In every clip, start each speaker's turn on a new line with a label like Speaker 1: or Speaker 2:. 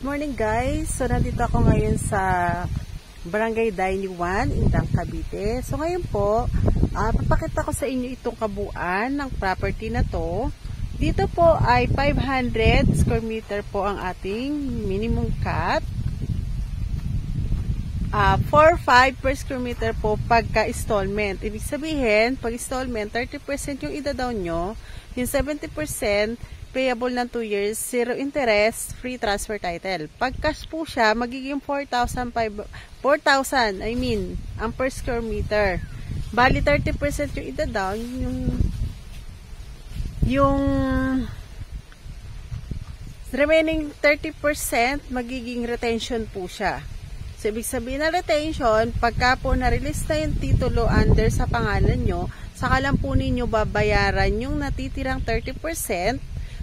Speaker 1: Morning guys, so nandito ako ngayon sa Barangay Daini 1, Indang, Cavite. So ngayon po, papakita ko sa inyo itong kabuuan ng property na to. Dito po ay 500 square meter po ang ating minimum cut. 4-5 per square meter po pagka installment. Ibig sabihin, pag installment, 30% yung ida-down nyo, yung 70% payable ng 2 years, 0 interest, free transfer title. Pag cash po siya, magiging 4,000 ang per square meter. Bali 30% yung ida-down, yung remaining 30% magiging retention po siya. So, ibig sabihin na retention, pagka po na-release na yung titulo under sa pangalan nyo, saka lang po ninyo babayaran yung natitirang 30%.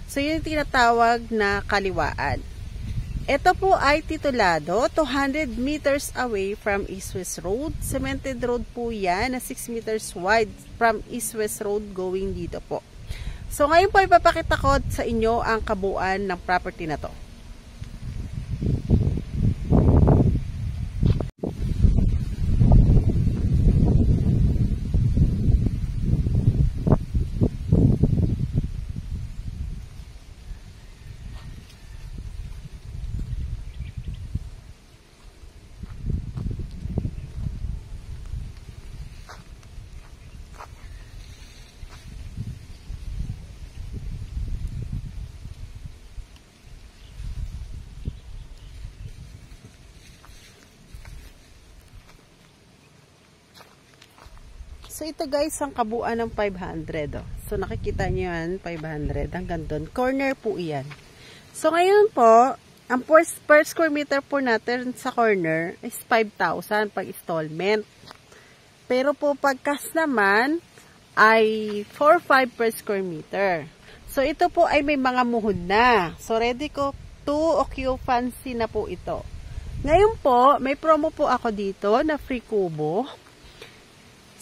Speaker 1: So, yun yung tinatawag na kaliwaan. Ito po ay titulado 200 meters away from East-West Road. Cemented road po yan na 6 meters wide from East-West Road going dito po. So, ngayon po ipapakita ko sa inyo ang kabuuan ng property na to. So, ito guys, ang kabuuan ng 500. Oh. So, nakikita nyo yan, 500. Hanggang doon. Corner po iyan. So, ngayon po, ang per square meter po natin sa corner is 5,000 pag installment. Pero po, pag cash naman, ay 4,500 per square meter. So, ito po ay may mga muhod na. So, ready ko to occupancy na po ito. Ngayon po, may promo po ako dito na free kubo.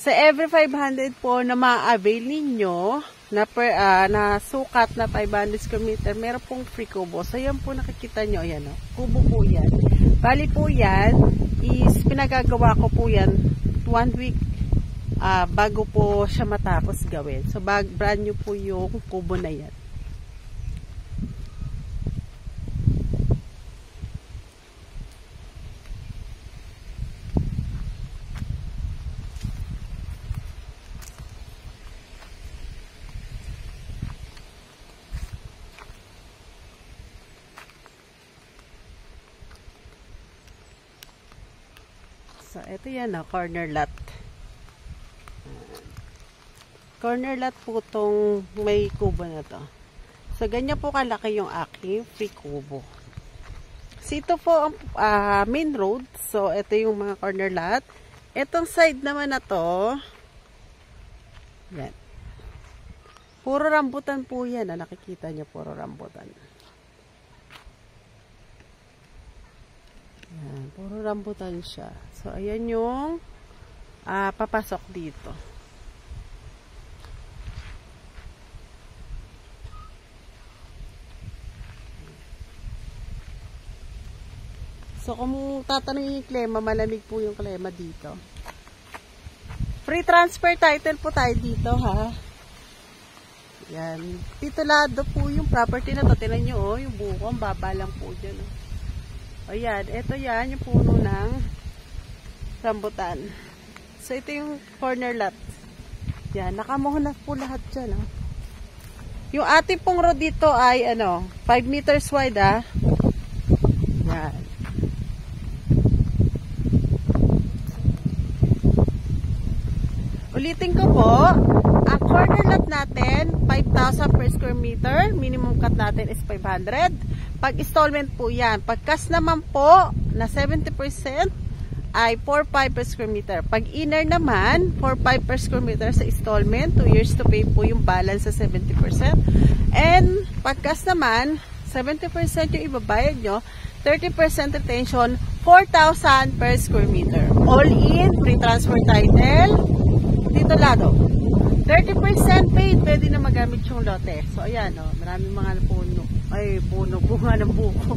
Speaker 1: Sa every 500 po na ma-avail ninyo na sukat na 500 square meter, meron pong free kubo. So, yan po nakikita nyo. Ayan, o. Kubo po yan. Bali po yan is pinagagawa ko po yan 1 week bago po siya matapos gawin. So, brand new po yung kubo na yan. So, ito yan na, corner lot. Corner lot po itong may kubo na to. So, ganyan po kalaki yung aking free kubo. So, ito po ang main road. So, ito yung mga corner lot. Itong side naman na to, yan. Puro rambutan po yan. Nakikita nyo, puro rambutan. Yan, puro rambutan siya. So, ayan yung papasok dito. So, kung tatanungin yung klema, malamig po yung klema dito. Free transfer title po tayo dito, ha? Yan. Titulado po yung property na to. Tingnan nyo, oh, yung buko. Ang baba lang po dyan, oh. Ayan, ito yan, yung puno ng rambutan. So, ito yung corner lot. Yan, nakamuhon na po lahat dyan. Oh. Yung ating pong road dito ay, 5 meters wide, ah. Yan. Ulitin ko po, ang corner lot natin, 5,000 per square meter. Minimum cut natin is 500. Pag installment po yan. Pag cash naman po, na 70% ay 4,500 per square meter. Pag inner naman, 4,500 per square meter sa installment. 2 years to pay po yung balance sa 70%. And pag cash naman, 70% yung ibabayad nyo. 30% retention, 4,000 per square meter. All in, free transfer title, titulado. 30% paid, pwede na magamit yung lote. So, ayan, maraming mga puno. Ay, puno bunga ng buko.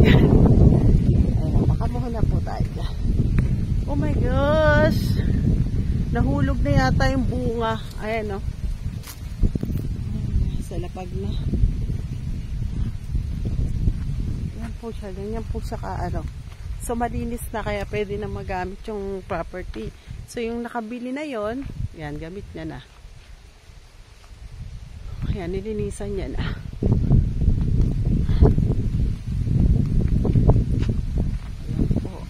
Speaker 1: Yan. Ayan, makamuha na po tayo dyan. Oh my gosh! Nahulog na yata yung bunga. Ayan, oh. Sa lapag na. Yan po siya. Ganyan po siya ka, So, malinis na kaya pwede na magamit yung property. So, yung nakabili na yon, yan, gamit niya na. Ayan, nilinisan niya na. Ayan po.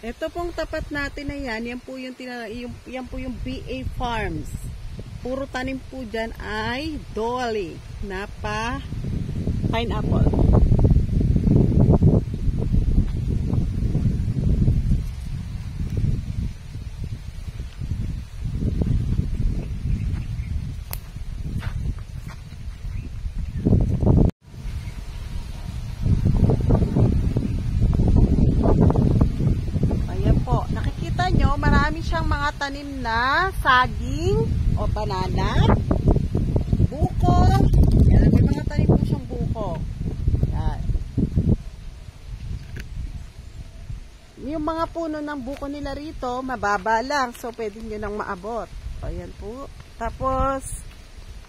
Speaker 1: Ito pong tapat natin na yan po yung, yan po yung BA Farms. Puro tanim po dyan ay Dolly na pineapple. Marami siyang mga tanim na saging o banana, buko. Yan, may mga tanim po siyang buko. Yan. Yung mga puno ng buko nila rito, mababa lang. So, pwede nyo nang maabot. Ayan po. Tapos,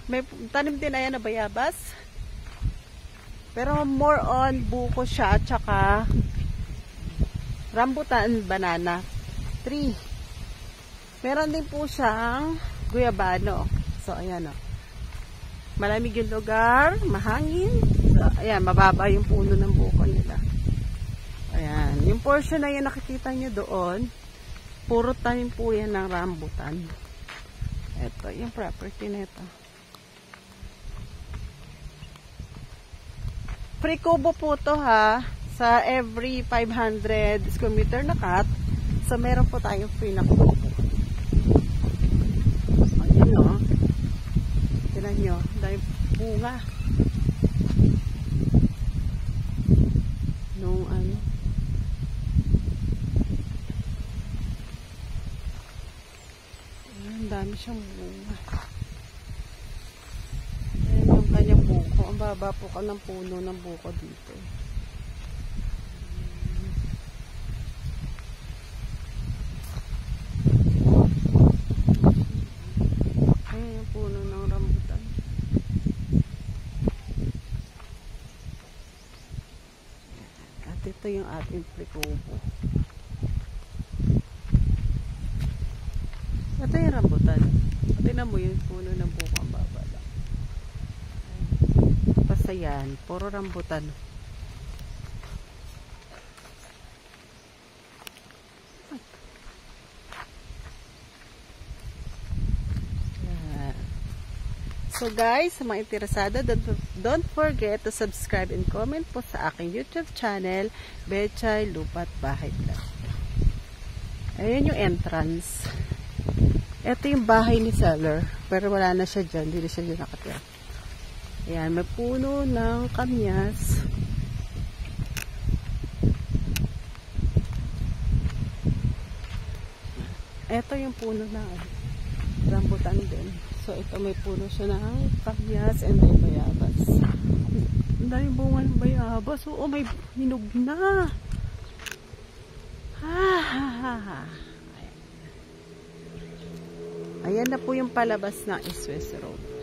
Speaker 1: may tanim din ayan na bayabas. Pero more on buko siya at saka rambutan banana tree. Meron din po siyang guyabano. So, ayan o. Malamig yung lugar, mahangin. So, ayan, mababa yung puno ng buko nila. Ayan. Yung portion na yan nakikita nyo doon, puro tanim po yan ng rambutan. Ito, yung property nito. Free kubo po to ha. Sa every 500 square meter na cut. So, meron po tayong free na kubo. Ayan o. Tignan nyo. Dahil bunga. Nung ano. Ayan, dami siyang bunga. Ayan yung kanyang buko. Ang baba po ka ng puno ng buko dito. Puno ng rambutan. At ito yung ating prikubo. Ito yung rambutan. Tingnan mo yung puno ng buko ang baba lang. Basta yan, puro rambutan. So guys, sa mga interesado, don't forget to subscribe and comment po sa aking YouTube channel, Betchay Lupa't Bahay Vlog. Ayan yung entrance. Ito yung bahay ni seller, pero wala na siya dyan, hindi na siya dyan nakatira. Ayan, may puno ng kamyas. Ito yung puno ng rambutan din. So, ito may puno siya ng kamyas and then bayabas. Ang daming bunga ng bayabas. Oo, may hinog na. Ayan na po yung palabas ng East West Road.